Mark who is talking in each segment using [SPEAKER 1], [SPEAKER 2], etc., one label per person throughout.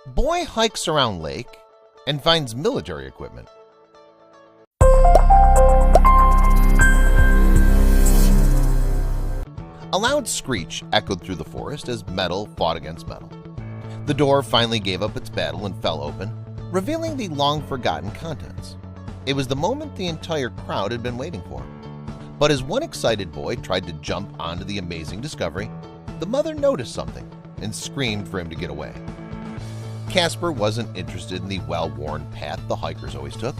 [SPEAKER 1] Boy hikes around lake and finds military equipment. A loud screech echoed through the forest as metal fought against metal. The door finally gave up its battle and fell open, revealing the long-forgotten contents. It was the moment the entire crowd had been waiting for. But as one excited boy tried to jump onto the amazing discovery, the mother noticed something and screamed for him to get away. Casper wasn't interested in the well-worn path the hikers always took.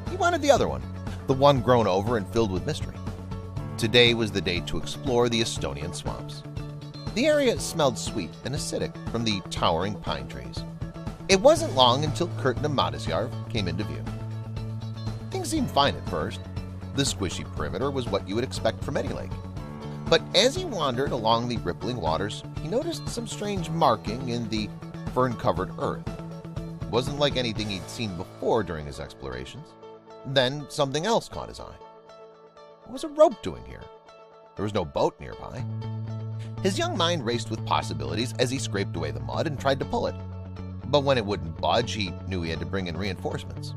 [SPEAKER 1] He wanted the other one, the one grown over and filled with mystery. Today was the day to explore the Estonian swamps. The area smelled sweet and acidic from the towering pine trees. It wasn't long until Kurt Namadisjarv came into view. Things seemed fine at first. The squishy perimeter was what you would expect from any lake. But as he wandered along the rippling waters, he noticed some strange marking in the fern-covered earth. It wasn't like anything he'd seen before during his explorations. Then something else caught his eye. What was a rope doing here? There was no boat nearby. His young mind raced with possibilities as he scraped away the mud and tried to pull it. But when it wouldn't budge, he knew he had to bring in reinforcements.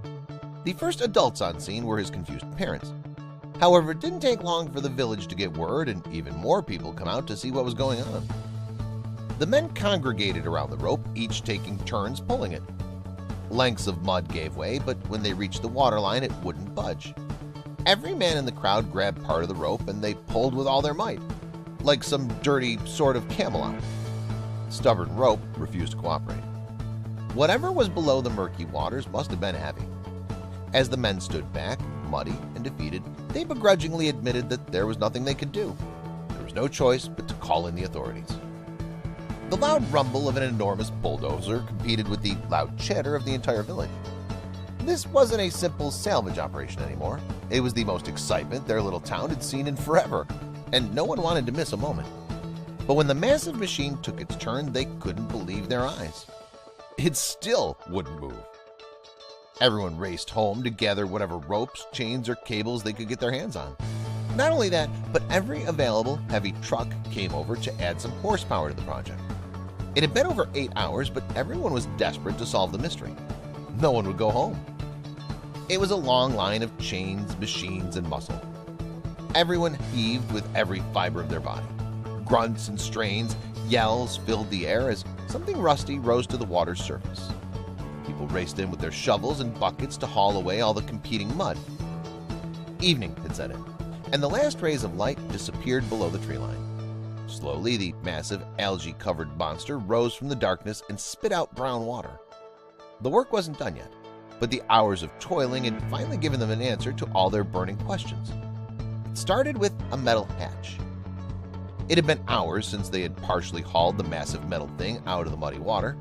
[SPEAKER 1] The first adults on scene were his confused parents. However, it didn't take long for the village to get word and even more people come out to see what was going on. The men congregated around the rope, each taking turns pulling it. Lengths of mud gave way, but when they reached the waterline, it wouldn't budge. Every man in the crowd grabbed part of the rope and they pulled with all their might, like some dirty sort of Camelot. Stubborn rope refused to cooperate. Whatever was below the murky waters must have been heavy. As the men stood back, muddy and defeated, they begrudgingly admitted that there was nothing they could do. There was no choice but to call in the authorities. The loud rumble of an enormous bulldozer competed with the loud chatter of the entire village. This wasn't a simple salvage operation anymore. It was the most excitement their little town had seen in forever, and no one wanted to miss a moment. But when the massive machine took its turn, they couldn't believe their eyes. It still wouldn't move. Everyone raced home to gather whatever ropes, chains, or cables they could get their hands on. Not only that, but every available heavy truck came over to add some horsepower to the project. It had been over 8 hours, but everyone was desperate to solve the mystery. No one would go home. It was a long line of chains, machines, and muscle. Everyone heaved with every fiber of their body. Grunts and strains, yells filled the air as something rusty rose to the water's surface. People raced in with their shovels and buckets to haul away all the competing mud. Evening had set in, and the last rays of light disappeared below the tree line. Slowly, the massive algae-covered monster rose from the darkness and spit out brown water. The work wasn't done yet, but the hours of toiling had finally given them an answer to all their burning questions. It started with a metal hatch. It had been hours since they had partially hauled the massive metal thing out of the muddy water.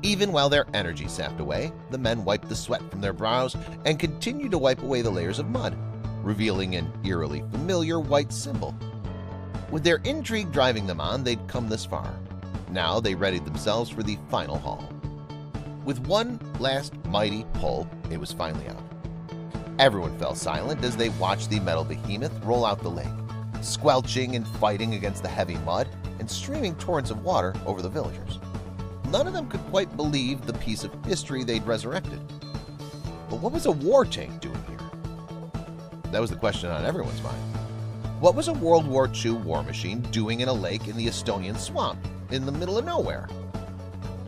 [SPEAKER 1] Even while their energy sapped away, the men wiped the sweat from their brows and continued to wipe away the layers of mud, revealing an eerily familiar white symbol. With their intrigue driving them on, they'd come this far. Now they readied themselves for the final haul. With one last mighty pull, it was finally out. Everyone fell silent as they watched the metal behemoth roll out the lake, squelching and fighting against the heavy mud and streaming torrents of water over the villagers. None of them could quite believe the piece of history they'd resurrected. But what was a war tank doing here? That was the question on everyone's mind. What was a World War II war machine doing in a lake in the Estonian swamp in the middle of nowhere?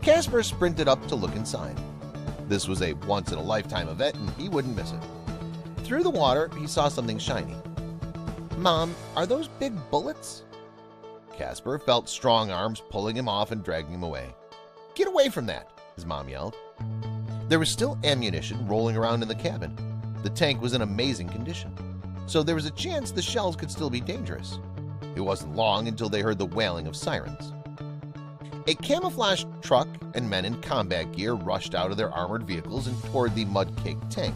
[SPEAKER 1] Casper sprinted up to look inside. This was a once-in-a-lifetime event and he wouldn't miss it. Through the water, he saw something shiny. "Mom, are those big bullets?" Casper felt strong arms pulling him off and dragging him away. "Get away from that!" his mom yelled. There was still ammunition rolling around in the cabin. The tank was in amazing condition, so there was a chance the shells could still be dangerous. It wasn't long until they heard the wailing of sirens. A camouflaged truck and men in combat gear rushed out of their armored vehicles and toward the mud-caked tank.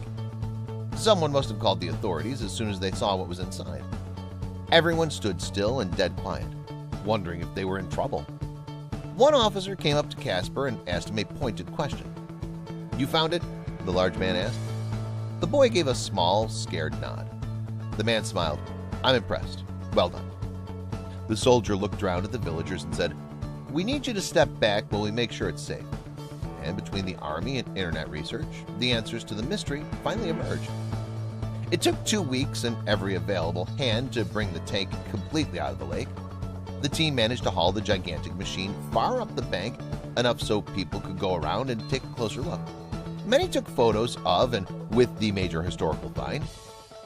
[SPEAKER 1] Someone must have called the authorities as soon as they saw what was inside. Everyone stood still and dead quiet, wondering if they were in trouble. One officer came up to Casper and asked him a pointed question. "You found it?" the large man asked. The boy gave a small, scared nod. The man smiled. "I'm impressed. Well done." The soldier looked around at the villagers and said, "We need you to step back while we make sure it's safe." and between the Army and internet research, the answers to the mystery finally emerged. It took 2 weeks and every available hand to bring the tank completely out of the lake. The team managed to haul the gigantic machine far up the bank, enough so people could go around and take a closer look. Many took photos of and with the major historical find,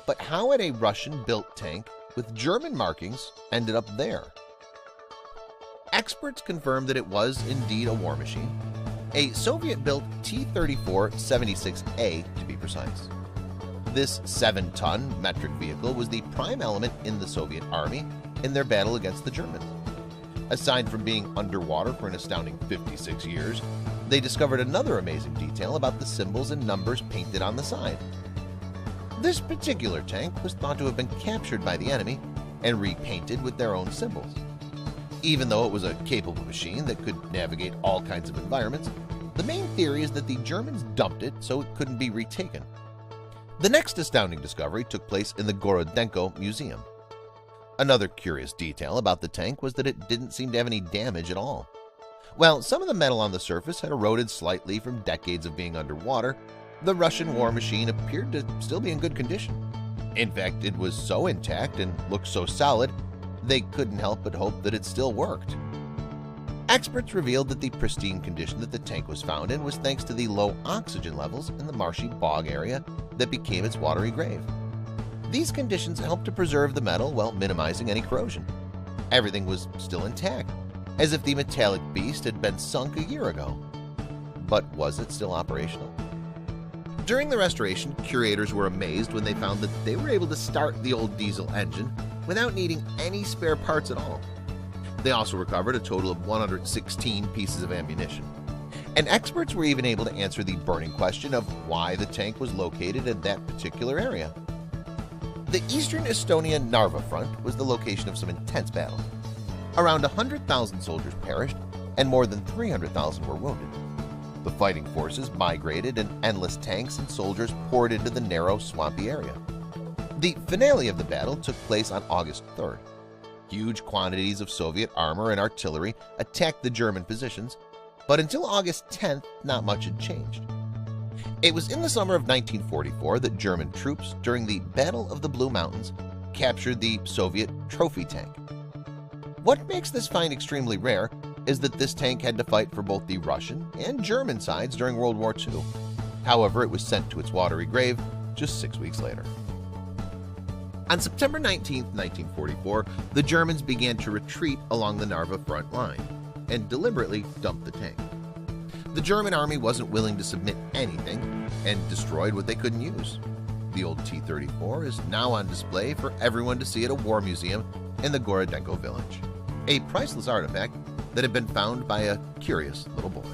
[SPEAKER 1] but how had a Russian-built tank with German markings ended up there? Experts confirmed that it was indeed a war machine, a Soviet-built T-34-76A to be precise. This 7-ton metric vehicle was the prime element in the Soviet Army in their battle against the Germans. Aside from being underwater for an astounding 56 years, they discovered another amazing detail about the symbols and numbers painted on the side. This particular tank was thought to have been captured by the enemy and repainted with their own symbols. Even though it was a capable machine that could navigate all kinds of environments, the main theory is that the Germans dumped it so it couldn't be retaken. The next astounding discovery took place in the Gorodenko Museum. Another curious detail about the tank was that it didn't seem to have any damage at all. While some of the metal on the surface had eroded slightly from decades of being underwater, the Russian war machine appeared to still be in good condition. In fact, it was so intact and looked so solid, they couldn't help but hope that it still worked. Experts revealed that the pristine condition that the tank was found in was thanks to the low oxygen levels in the marshy bog area that became its watery grave. These conditions helped to preserve the metal while minimizing any corrosion. Everything was still intact, as if the metallic beast had been sunk a year ago. But was it still operational? During the restoration, curators were amazed when they found that they were able to start the old diesel engine without needing any spare parts at all. They also recovered a total of 116 pieces of ammunition. And experts were even able to answer the burning question of why the tank was located in that particular area. The eastern Estonia Narva front was the location of some intense battle. Around 100,000 soldiers perished and more than 300,000 were wounded. The fighting forces migrated and endless tanks and soldiers poured into the narrow, swampy area. The finale of the battle took place on August 3rd. Huge quantities of Soviet armor and artillery attacked the German positions, but until August 10th, not much had changed. It was in the summer of 1944 that German troops, during the Battle of the Blue Mountains, captured the Soviet trophy tank. What makes this find extremely rare is that this tank had to fight for both the Russian and German sides during World War II. However, it was sent to its watery grave just 6 weeks later. On September 19, 1944, the Germans began to retreat along the Narva front line and deliberately dumped the tank. The German army wasn't willing to submit anything and destroyed what they couldn't use. The old T-34 is now on display for everyone to see at a war museum in the Gorodenko village, a priceless artifact that had been found by a curious little boy.